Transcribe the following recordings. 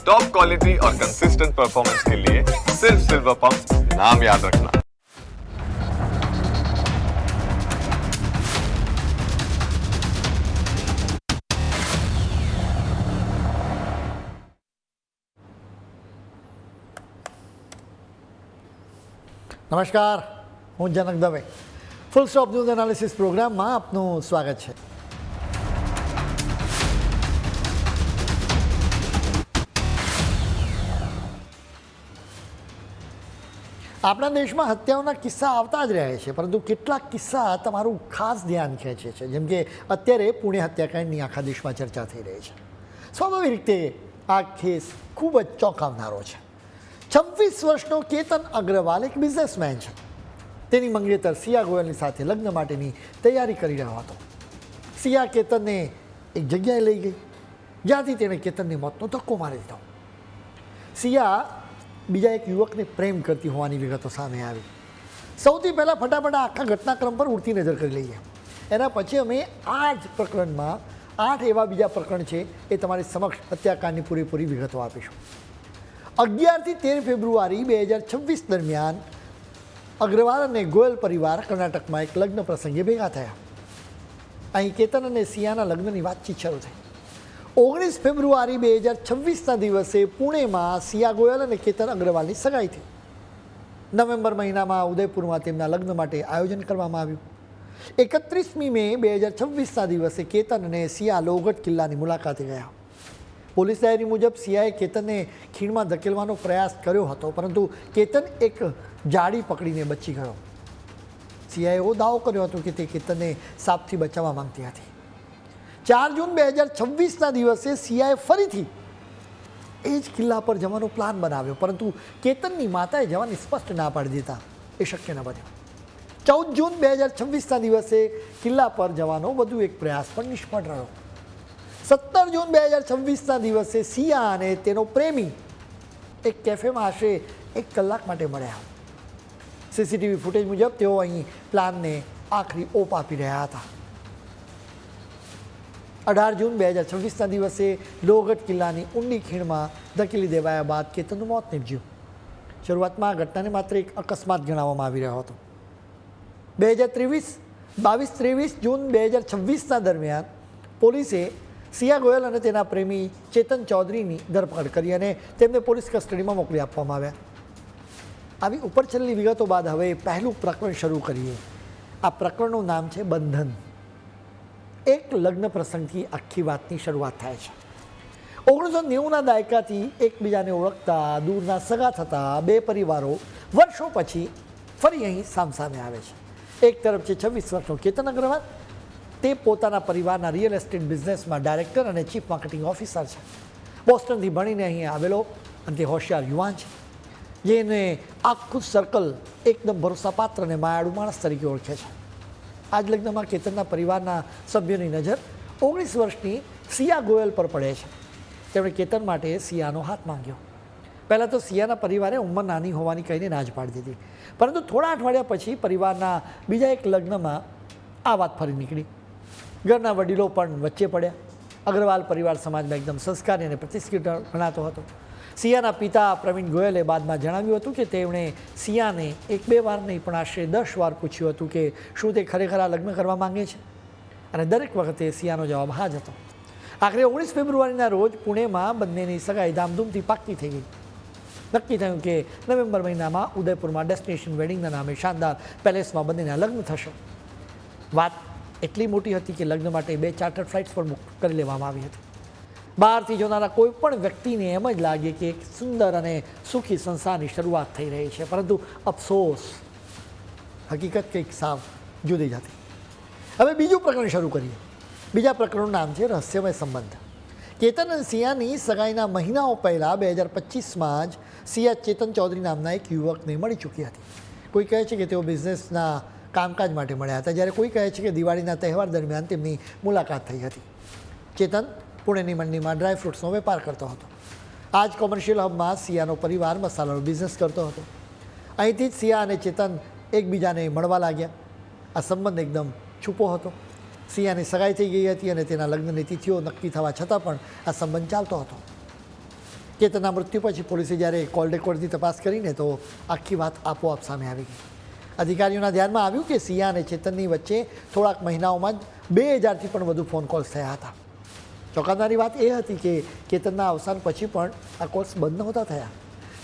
Top quality और consistent performance के लिए सिर्फ सिल्वर पंप नाम याद रखना। નમસ્કાર, હું Janak Dave. Full stop news analysis પ્રોગ્રામમાં આપનું સ્વાગત છે. આપણા દેશમાં હત્યાઓના કિસ્સા આવતા જ રહે છે, પરંતુ કેટલાક કિસ્સા તમારું ખાસ ધ્યાન ખેંચે છે. જેમ કે અત્યારે પુણે હત્યાકાંડની આખા દેશમાં ચર્ચા થઈ રહી છે. સ્વાભાવિક રીતે આ કેસ ખૂબ જ ચોંકાવનારો છે. 26 વર્ષનો કેતન અગ્રવાલ એક બિઝનેસમેન છે. તેની મંગેતર સિયા ગોયલની સાથે લગ્ન માટેની તૈયારી કરી રહ્યો હતો. સિયા કેતનને એક જગ્યાએ લઈ ગઈ, જ્યાંથી તેણે કેતનની મોતનો ધક્કો મારી દીધો. સિયા બીજા એક યુવકને પ્રેમ કરતી હોવાની વિગતો સામે આવી. સૌથી પહેલાં ફટાફટ આખા ઘટનાક્રમ પર ઉડતી નજર કરી લઈએ. એના પછી અમે આ જ પ્રકરણમાં 8 એવા બીજા પ્રકરણ છે એ તમારી સમક્ષ હત્યાકાંડની પૂરેપૂરી વિગતો આપીશું. 11 થી 13 ફેબ્રુઆરી 2026 દરમિયાન અગ્રવાલ અને ગોયલ પરિવાર કર્ણાટકમાં એક લગ્ન પ્રસંગે ભેગા થયા. અહીં કેતન અને સિયાના લગ્નની વાતચીત શરૂ થઈ. 19 ફેબ્રુઆરી 2026ના દિવસે પુણેમાં સિયા ગોયલ અને કેતન અગ્રવાલની સગાઈ થઈ. નવેમ્બર મહિનામાં ઉદયપુરમાં તેમના લગ્ન માટે આયોજન કરવામાં આવ્યું. 31મી મે 2026ના દિવસે કેતન અને સિયા લોહગઢ કિલ્લાની મુલાકાતે ગયા. પોલીસ ડાયરી મુજબ સિયાએ કેતનને ખીણમાં ધકેલવાનો પ્રયાસ કર્યો હતો, પરંતુ કેતન એક જાળી પકડીને બચી ગયો. સિયાએ એવો દાવો કર્યો હતો કે તે કેતનને સાપથી બચાવવા માંગતી હતી. 4 જૂન 2026ના દિવસે સિયાએ ફરીથી એ જ કિલ્લા પર જવાનો પ્લાન બનાવ્યો, પરંતુ કેતનની માતાએ જવાની સ્પષ્ટ ના પાડી દીધા. એ શક્ય ન બન્યું. 14 જૂન 2026ના દિવસે કિલ્લા પર જવાનો વધુ એક પ્રયાસ પણ નિષ્ફળ રહ્યો. 17 જૂન 2026ના દિવસે સિયા અને તેનો પ્રેમી એક કેફેમાં આશરે 1 કલાક માટે મળ્યા. સીસીટીવી ફૂટેજ મુજબ તેઓ અહીં પ્લાનને આખરી ઓપ આપી રહ્યા હતા. 18 જૂન 2026ના દિવસે લોહગઢ કિલ્લાની ઊંડી ખીણમાં ધકેલી દેવાયા બાદ કેતનનું મોત નીપજ્યું. શરૂઆતમાં આ ઘટનાને માત્ર એક અકસ્માત ગણાવવામાં આવી રહ્યો હતો. 22-23 જૂન 2026ના દરમિયાન પોલીસે સિયા ગોયલ અને તેના પ્રેમી ચેતન ચૌધરીની ધરપકડ કરી અને તેમને પોલીસ કસ્ટડીમાં મોકલી આપવામાં આવ્યા. આવી ઉપર છેલ્લી વિગતો બાદ હવે પહેલું પ્રકરણ શરૂ કરીએ. આ પ્રકરણનું નામ છે બંધન. એક લગ્ન પ્રસંગથી આખી વાતની શરૂઆત થાય છે. 1990ના દાયકાથી એકબીજાને ઓળખતા દૂરના સગા થતા બે પરિવારો વર્ષો પછી ફરી અહીં સામસામે આવે છે. એક તરફ છે 26 વર્ષનો કેતન અગ્રવાલ. તે પોતાના પરિવારના રિયલ એસ્ટેટ બિઝનેસમાં ડાયરેક્ટર અને ચીફ માર્કેટિંગ ઓફિસર છે. બોસ્ટનથી ભણીને અહીં આવેલો અને તે હોશિયાર યુવાન છે, જેને આખું સર્કલ એકદમ ભરોસાપાત્ર અને માયાળુ માણસ તરીકે ઓળખે છે. આ જ લગ્નમાં કેતનના પરિવારના સભ્યોની નજર 19 વર્ષની સિયા ગોયલ પર પડે છે. તેમણે કેતન માટે સિયાનો હાથ માંગ્યો. પહેલાં તો સિયાના પરિવારે ઉંમર નાની હોવાની કહીને ના જ પાડી દીધી, પરંતુ થોડા અઠવાડિયા પછી પરિવારના બીજા એક લગ્નમાં આ વાત ફરી નીકળી. ઘરના વડીલો પણ વચ્ચે પડ્યા. અગ્રવાલ પરિવાર સમાજમાં એકદમ સંસ્કારી અને પ્રતિષ્ઠિત ગણાતો હતો. સિયાના પિતા પ્રવીણ ગોયલે બાદમાં જણાવ્યું હતું કે તેમણે સિયાને 1-2 વાર નહીં પણ આશરે 10 વાર પૂછ્યું હતું કે શું તે ખરેખર આ લગ્ન કરવા માંગે છે, અને દરેક વખતે સિયાનો જવાબ હા જ હતો. આખરે 19 ફેબ્રુઆરીના રોજ પુણેમાં બંનેની સગાઈ ધામધૂમથી પાક્કી થઈ ગઈ. નક્કી થયું કે નવેમ્બર મહિનામાં ઉદયપુરમાં ડેસ્ટિનેશન વેડિંગના નામે શાનદાર પેલેસમાં બંનેના લગ્ન થશે. વાત એટલી મોટી હતી કે લગ્ન માટે 2 ચાર્ટર્ડ ફ્લાઇટ્સ પણ બુક કરી લેવામાં આવી હતી. બહારથી જોનારા કોઈ પણ વ્યક્તિને એમ જ લાગે કે એક સુંદર અને સુખી સંસારની શરૂઆત થઈ રહી છે, પરંતુ અફસોસ હકીકત કંઈક સાવ જુદી જ હતી. હવે બીજું પ્રકરણ શરૂ કરીએ. બીજા પ્રકરણનું નામ છે રહસ્યમય સંબંધ. કેતન અને સિયાની સગાઈના મહિનાઓ પહેલાં 2025માં જ સિયા ચેતન ચૌધરી નામના એક યુવકને મળી ચૂકી હતી. કોઈ કહે છે કે તેઓ બિઝનેસના કામકાજ માટે મળ્યા હતા, જ્યારે કોઈ કહે છે કે દિવાળીના તહેવાર દરમિયાન તેમની મુલાકાત થઈ હતી. ચેતન પુણેની મંડીમાં ડ્રાયફ્રૂટ્સનો વેપાર કરતો હતો. આ જ કોમર્શિયલ હબમાં સિયાનો પરિવાર મસાલાનો બિઝનેસ કરતો હતો. અહીંથી જ સિયા અને ચેતન એકબીજાને મળવા લાગ્યા. આ સંબંધ એકદમ છુપો હતો. સિયાની સગાઈ થઈ ગઈ હતી અને તેના લગ્નની તિથિઓ નક્કી થવા છતાં પણ આ સંબંધ ચાલતો હતો. કેતનના મૃત્યુ પછી પોલીસે જ્યારે કોલ રેકોર્ડની તપાસ કરીને તો આખી વાત આપોઆપ સામે આવી ગઈ. અધિકારીઓના ધ્યાનમાં આવ્યું કે સિયા અને ચેતનની વચ્ચે થોડાક મહિનાઓમાં જ 2000થી પણ વધુ ફોન કોલ્સ થયા હતા. ચોંકાવનારી વાત એ હતી કે કેતનના અવસાન પછી પણ આ કોલ્સ બંધ નહોતા થયા.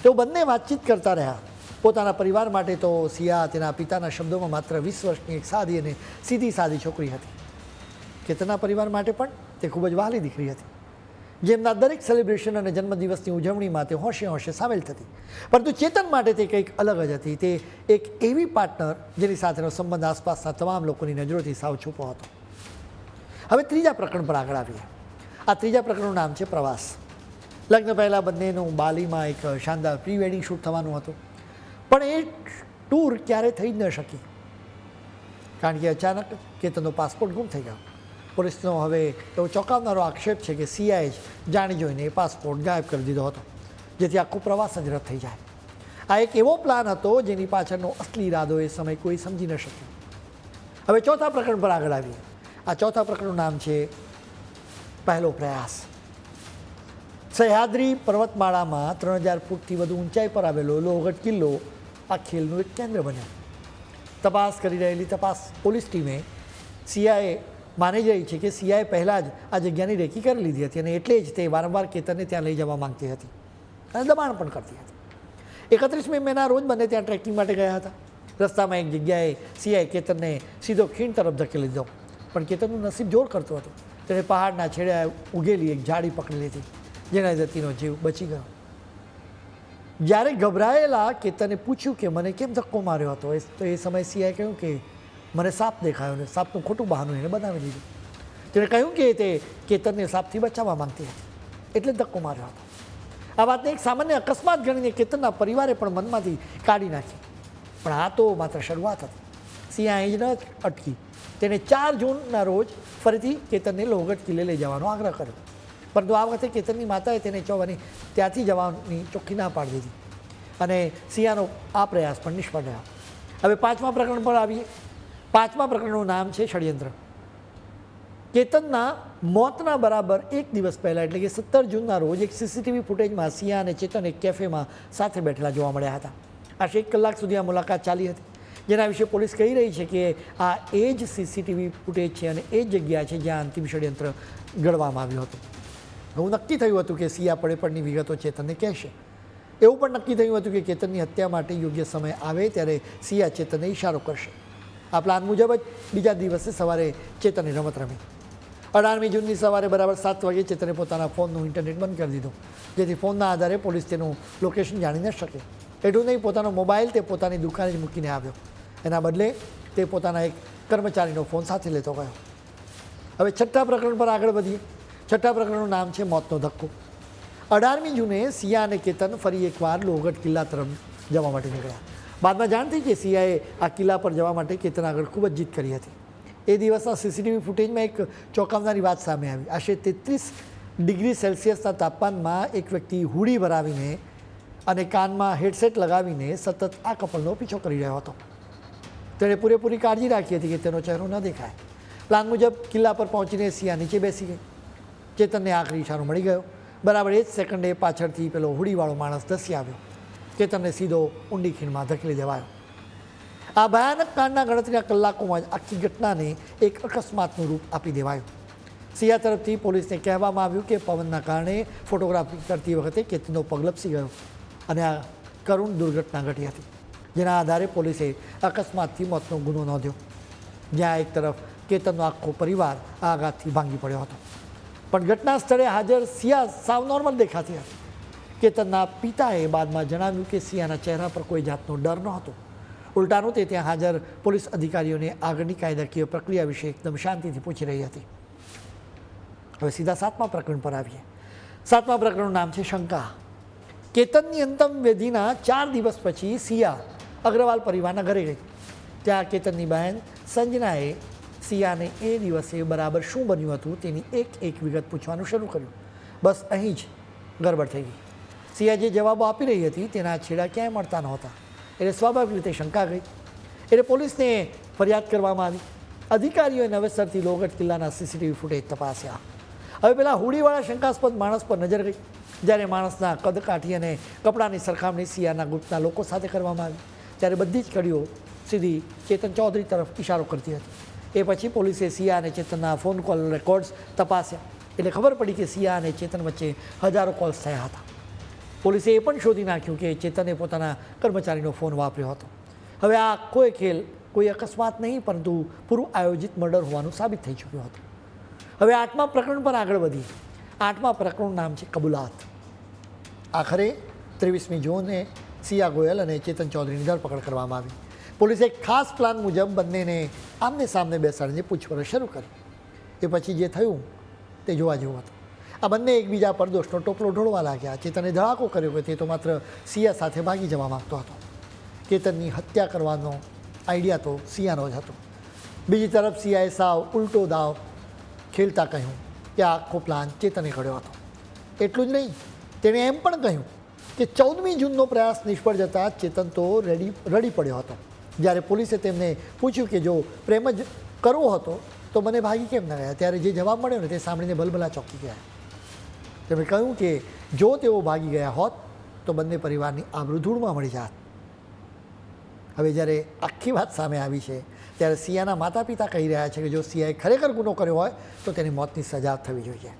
તેઓ બંને વાતચીત કરતા રહ્યા. પોતાના પરિવાર માટે તો સિયા તેના પિતાના શબ્દોમાં માત્ર 20 વર્ષની એક સાદી અને સીધી સાદી છોકરી હતી. કેતનના પરિવાર માટે પણ તે ખૂબ જ વહાલી દીકરી હતી, જેમના દરેક સેલિબ્રેશન અને જન્મદિવસની ઉજવણીમાં તે હોંશે હોંશે સામેલ થતી. પરંતુ ચેતન માટે તે કંઈક અલગ જ હતી. તે એક એવી પાર્ટનર જેની સાથેનો સંબંધ આસપાસના તમામ લોકોની નજરોથી સાવ છૂપો હતો. હવે ત્રીજા પ્રકરણ પર આગળ આવીએ. આ ત્રીજા પ્રકરણનું નામ છે પ્રવાસ. લગ્ન પહેલાં બંનેનું બાલીમાં એક શાનદાર પ્રી વેડિંગ શૂટ થવાનું હતું, પણ એ ટૂર ક્યારે થઈ જ ન શકી, કારણ કે અચાનક કેતનનો પાસપોર્ટ ગુમ થઈ ગયો. પોલીસનો હવે એવો ચોંકાવનારો આક્ષેપ છે કે સિયાએ જ જાણી જોઈને એ પાસપોર્ટ ગાયબ કરી દીધો હતો, જેથી આખું પ્રવાસ જ રદ થઈ જાય. આ એક એવો પ્લાન હતો જેની પાછળનો અસલી ઈરાદો એ સમય કોઈ સમજી ન શક્યું. હવે ચોથા પ્રકરણ પર આગળ આવીએ. આ ચોથા પ્રકરણનું નામ છે પહેલો પ્રયાસ. સહ્યાદ્રી પર્વતમાળામાં 3000 ફૂટથી વધુ ઊંચાઈ પર આવેલો લોહગઢ કિલ્લો આ ખેલનું એક કેન્દ્ર બન્યો. તપાસ કરી રહેલી પોલીસ ટીમે સિયાએ માની રહી છે કે સિયાએ પહેલાં જ આ જગ્યાની રેકી કરી લીધી હતી અને એટલે જ તે વારંવાર કેતનને ત્યાં લઈ જવા માંગતી હતી અને દબાણ પણ કરતી હતી. 31મી મેના રોજ બંને ત્યાં ટ્રેકિંગ માટે ગયા હતા. રસ્તામાં એક જગ્યાએ સિયાએ કેતનને સીધો ખીણ તરફ ધકેલી દીધો, પણ કેતનનું નસીબ જોર કરતું હતું. તેણે પહાડના છેડે ઉગેલી એક ઝાડી પકડી લીધી, જેના દત્તીનો જીવ બચી ગયો. જ્યારે ગભરાયેલા કેતને પૂછ્યું કે મને કેમ ધક્કો માર્યો હતો, તો એ સમયે સિયાએ કહ્યું કે મને સાપ દેખાયો ને સાપનું ખોટું બહાનું એને બનાવી દીધું. તેણે કહ્યું કે તે કેતનને સાપથી બચાવવા માંગતી હતી, એટલે ધક્કો માર્યો હતો. આ વાતને એક સામાન્ય અકસ્માત ગણીને કેતનના પરિવારે પણ મનમાંથી કાઢી નાખી. પણ આ તો માત્ર શરૂઆત હતી. સિયા અહીં જ ન અટકી. તેણે 4 જૂનના રોજ ફરીથી કેતનને લોહગઢ કિલ્લે લઈ જવાનો આગ્રહ કર્યો, પરંતુ આ વખતે કેતનની માતાએ તેને ત્યાંથી જવાની ચોખ્ખી ના પાડી દીધી અને સિયાનો આ પ્રયાસ પણ નિષ્ફળ રહ્યો. હવે પાંચમા પ્રકરણ પર આવીએ. પાંચમા પ્રકરણનું નામ છે ષડયંત્ર. કેતનના મોતના બરાબર એક દિવસ પહેલાં એટલે કે 17 જૂનના રોજ એક સીસીટીવી ફૂટેજમાં સિયા અને ચેતન એક કેફેમાં સાથે બેઠેલા જોવા મળ્યા હતા. આશરે 1 કલાક સુધી આ મુલાકાત ચાલી હતી, જેના વિશે પોલીસ કહી રહી છે કે આ એ જ સીસીટીવી ફૂટેજ છે અને એ જ જગ્યા છે જ્યાં અંતિમ ષડયંત્ર ઘડવામાં આવ્યું હતું. એવું નક્કી થયું હતું કે સિયા પડેપણની વિગતો ચેતનને કહેશે. એવું પણ નક્કી થયું હતું કે કેતનની હત્યા માટે યોગ્ય સમય આવે ત્યારે સિયા ચેતનને ઇશારો કરશે. આ પ્લાન મુજબ જ બીજા દિવસે સવારે ચેતને રમત રમી. 18મી જૂનની સવારે બરાબર 7 વાગે ચેતને પોતાના ફોનનું ઇન્ટરનેટ બંધ કરી દીધું, જેથી ફોનના આધારે પોલીસ તેનું લોકેશન જાણી ન શકે. એટલું નહીં, પોતાનો મોબાઈલ તે પોતાની દુકાને જ મૂકીને આવ્યો. એના બદલે તે પોતાના એક કર્મચારીનો ફોન સાથે લેતો ગયો. હવે છઠ્ઠા પ્રકરણ પર આગળ વધીએ. છઠ્ઠા પ્રકરણનું નામ છે મોતનો ધક્કો. 18મી જૂને સિયા અને કેતન ફરી એકવાર લોહગઢ કિલ્લા તરફ જવા માટે નીકળ્યા. બાદમાં જાણ થઈ કે સિયાએ આ કિલ્લા પર જવા માટે કેતન આગળ ખૂબ જ જીદ કરી હતી. એ દિવસના સીસીટીવી ફૂટેજમાં એક ચોંકાવનારી વાત સામે આવી. આશરે 33 ડિગ્રી સેલ્સિયસના તાપમાનમાં એક વ્યક્તિ હુડી ભરાવીને અને કાનમાં હેડસેટ લગાવીને સતત આ કપલનો પીછો કરી રહ્યો હતો. તેણે પૂરેપૂરી કાળજી રાખી હતી કે તેનો ચહેરો ન દેખાય. પ્લાન મુજબ કિલ્લા પર પહોંચીને સિયા નીચે બેસી ગઈ. ચેતનને આખરી ઇશારો મળી ગયો. બરાબર એ જ સેકન્ડે પાછળથી પેલો હુડીવાળો માણસ ધસી આવ્યો. કેતનને સીધો ઊંડી ખીણમાં ધકેલી દેવાયો. આ ભયાનક કાંડના ગણતરીના કલાકોમાં જ આખી ઘટનાને એક અકસ્માતનું રૂપ આપી દેવાયું. સિયા તરફથી પોલીસને કહેવામાં આવ્યું કે પવનના કારણે ફોટોગ્રાફી કરતી વખતે કેતનનો પગ લપસી ગયો અને આ કરુણ દુર્ઘટના ઘટી હતી, જેના આધારે પોલીસે અકસ્માતથી મોતનો ગુનો નોંધ્યો. જ્યાં એક તરફ કેતનનો આખો પરિવાર આ આઘાતથી ભાંગી પડ્યો હતો, પણ ઘટના સ્થળે હાજર સિયા સાવ નોર્મલ દેખાતી હતી. કેતનના પિતાએ બાદમાં જણાવ્યું કે સિયાના ચહેરા પર કોઈ જાતનો ડર નહોતો. ઉલટાનું તે ત્યાં હાજર પોલીસ અધિકારીઓને આગળની કાયદાકીય પ્રક્રિયા વિશે એકદમ શાંતિથી પૂછી રહી હતી. હવે સીધા 7મા પ્રકરણ પર આવીએ. 7મા પ્રકરણનું નામ છે શંકા. કેતનની અંતમવિધિના 4 દિવસ પછી સિયા અગ્રવાલ પરિવારના ઘરે ગઈ. ત્યાં કેતનની બહેન સંજનાએ સિયાને એ દિવસે બરાબર શું બન્યું હતું તેની એક વિગત પૂછવાનું શરૂ કર્યું. બસ અહીં જ ગડબડ થઈ ગઈ. સિયા જે જવાબો આપી રહી હતી તેના છેડા ક્યાંય મળતા નહોતા. એટલે સ્વાભાવિક રીતે શંકા ગઈ. એટલે પોલીસને ફરિયાદ કરવામાં આવી. અધિકારીઓએ નવેસરથી લોહગઢ કિલ્લાના સીસીટીવી ફૂટેજ તપાસ્યા. હવે પેલા હુડીવાળા શંકાસ્પદ માણસ પર નજર ગઈ, જ્યારે માણસના કદકાઠી અને કપડાની સરખામણી સિયાના ગ્રુપના લોકો સાથે કરવામાં આવી, ત્યારે બધી જ કડીઓ સીધી ચેતન ચૌધરી તરફ ઇશારો કરતી હતી. એ પછી પોલીસે સિયા અને ચેતનના ફોન કોલ રેકોર્ડ્સ તપાસ્યા, એટલે ખબર પડી કે સિયા અને ચેતન વચ્ચે હજારો કોલ્સ થયા હતા. પોલીસે એ પણ શોધી નાખ્યું કે ચેતને પોતાના કર્મચારીનો ફોન વાપર્યો હતો. હવે આ આખો ખેલ કોઈ અકસ્માત નહીં, પરંતુ પૂરું આયોજિત મર્ડર હોવાનું સાબિત થઈ ચૂક્યું હતું. હવે 8મા પ્રકરણ પર આગળ વધીએ. 8મા પ્રકરણનું નામ છે કબૂલાત. આખરે 23મી જૂને સિયા ગોયલ અને ચેતન ચૌધરીની ધરપકડ કરવામાં આવી. પોલીસે એક ખાસ પ્લાન મુજબ બંનેને આમને સામને બેસાડીને પૂછપરછ શરૂ કરી. એ પછી જે થયું તે જોવા જેવું હતું. આ બંને એકબીજા પર દોષનો ટોપલો ઢોળવા લાગ્યા. ચેતને ધડાકો કર્યો કે તે તો માત્ર સિયા સાથે ભાગી જવા માગતો હતો. ચેતનની હત્યા કરવાનો આઈડિયા તો સિયાનો જ હતો. બીજી તરફ સિયાએ સાવ ઉલટો દાવ ખેલતા કહ્યું કે આ આખો પ્લાન ચેતને ઘડ્યો હતો. એટલું જ નહીં, તેણે એમ પણ કહ્યું કે 14મી જૂનનો પ્રયાસ નિષ્ફળ જતાં ચેતન તો રડી પડ્યો હતો. જ્યારે પોલીસે તેમને પૂછ્યું કે જો પ્રેમ જ કરવો હતો તો મને ભાગી કેમ ન ગયા, ત્યારે જે જવાબ મળ્યો ને તે સાંભળીને ભલભલા ચોંકી ગયા. તેમણે કહ્યું કે જો તેઓ ભાગી ગયા હોત તો બંને પરિવારની આબરૂ ધૂળમાં મળી જાત. હવે જ્યારે આખી વાત સામે આવી છે ત્યારે સિયાના માતા પિતા કહી રહ્યા છે કે જો સિયાએ ખરેખર ગુનો કર્યો હોય તો તેની મોતની સજા થવી જોઈએ.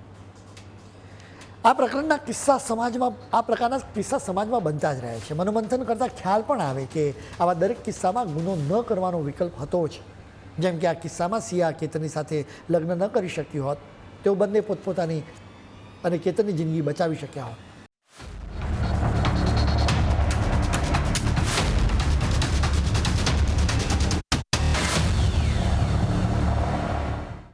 આ પ્રકારના કિસ્સા સમાજમાં બનતા જ રહે છે. મનોમંથન કરતાં ખ્યાલ પણ આવે કે આવા દરેક કિસ્સામાં ગુનો ન કરવાનો વિકલ્પ હતો જ. જેમ કે આ કિસ્સામાં સિયા કેતનની સાથે લગ્ન ન કરી શક્યું હોત, તેઓ બંને પોતપોતાની અને કેતનની જિંદગી બચાવી શક્યા હોત.